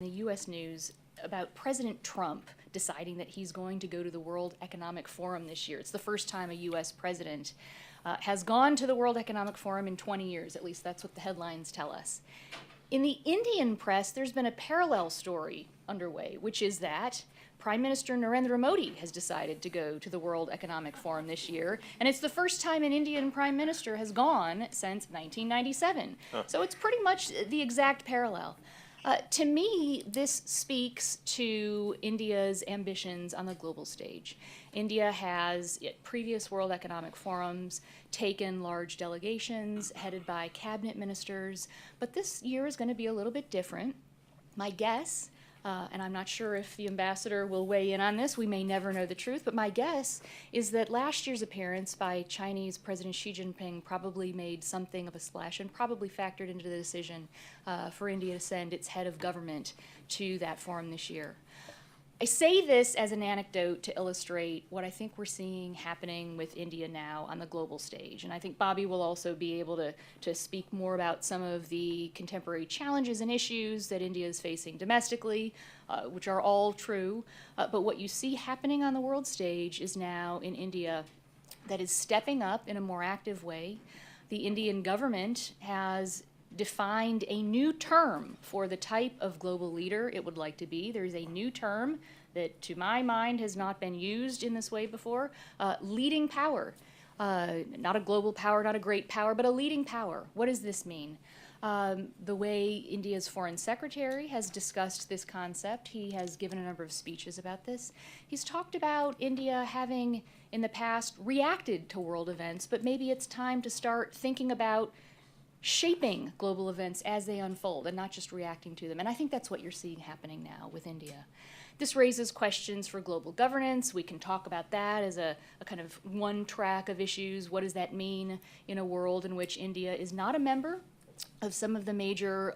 the U.S. news about President Trump deciding that he's going to go to the World Economic Forum this year. It's the first time a U.S. president has gone to the World Economic Forum in 20 years. At least that's what the headlines tell us. In the Indian press, there's been a parallel story underway, which is that Prime Minister Narendra Modi has decided to go to the World Economic Forum this year, and it's the first time an Indian Prime Minister has gone since 1997. So it's pretty much the exact parallel. To me, this speaks to India's ambitions on the global stage. India has, at previous World Economic Forums, taken large delegations headed by cabinet ministers, but this year is going to be a little bit different. My guess, and I'm not sure if the ambassador will weigh in on this, we may never know the truth, but my guess is that last year's appearance by Chinese President Xi Jinping probably made something of a splash and probably factored into the decision for India to send its head of government to that forum this year. I say this as an anecdote to illustrate what I think we're seeing happening with India now on the global stage. And I think Bobby will also be able to speak more about some of the contemporary challenges and issues that India is facing domestically, which are all true. But what you see happening on the world stage is now in India that is stepping up in a more active way. The Indian government has defined a new term for the type of global leader it would like to be. There's a new term that, to my mind, has not been used in this way before, leading power. Not a global power, not a great power, but a leading power. What does this mean? The way India's foreign secretary has discussed this concept, he has given a number of speeches about this. He's talked about India having, in the past, reacted to world events, but maybe it's time to start thinking about shaping global events as they unfold and not just reacting to them. And I think that's what you're seeing happening now with India. This raises questions for global governance. We can talk about that as a kind of one track of issues. What does that mean in a world in which India is not a member of some of the major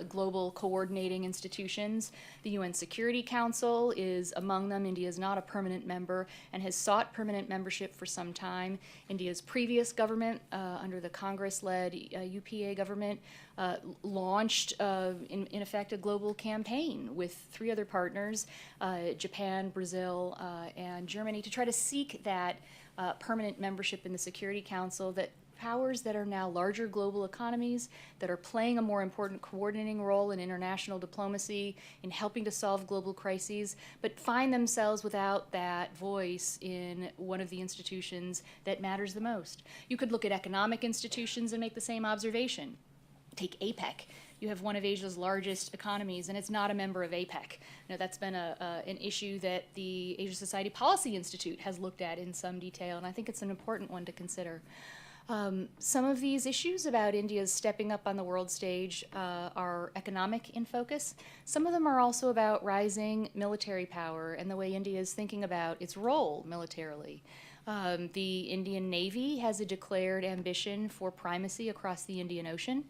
global coordinating institutions? The UN Security Council is among them. India is not a permanent member and has sought permanent membership for some time. India's previous government, under the Congress-led UPA government, launched, in effect, a global campaign with 3 other partners, Japan, Brazil, and Germany, to try to seek that permanent membership in the Security Council that powers that are now larger global economies, that are playing a more important coordinating role in international diplomacy, in helping to solve global crises, but find themselves without that voice in one of the institutions that matters the most. You could look at economic institutions and make the same observation. Take APEC. You have one of Asia's largest economies, and it's not a member of APEC. You know, that's been an issue that the Asia Society Policy Institute has looked at in some detail, and I think it's an important one to consider. Some of these issues about India's stepping up on the world stage are economic in focus. Some of them are also about rising military power and the way India is thinking about its role militarily. The Indian Navy has a declared ambition for primacy across the Indian Ocean.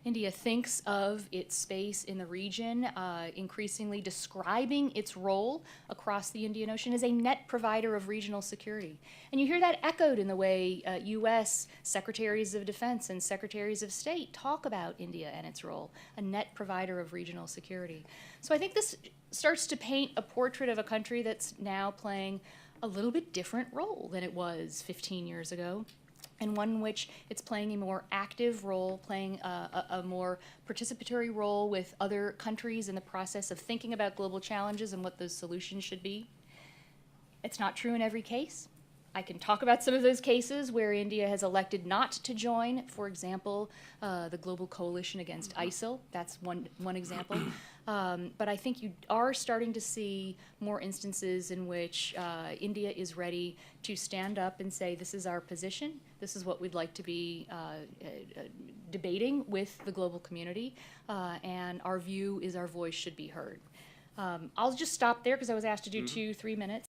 India thinks of its space in the region, increasingly describing its role across the Indian Ocean as a net provider of regional security. And you hear that echoed in the way U.S. Secretaries of Defense and Secretaries of State talk about India and its role, a net provider of regional security. So I think this starts to paint a portrait of a country that's now playing a little bit different role than it was 15 years ago, and one in which it's playing a more active role, playing a more participatory role with other countries in the process of thinking about global challenges and what those solutions should be. It's not true in every case. I can talk about some of those cases where India has elected not to join, for example, the Global Coalition Against ISIL. That's one example. But I think you are starting to see more instances in which India is ready to stand up and say, this is our position, this is what we'd like to be debating with the global community, and our view is our voice should be heard. I'll just stop there because I was asked to do 2-3 minutes.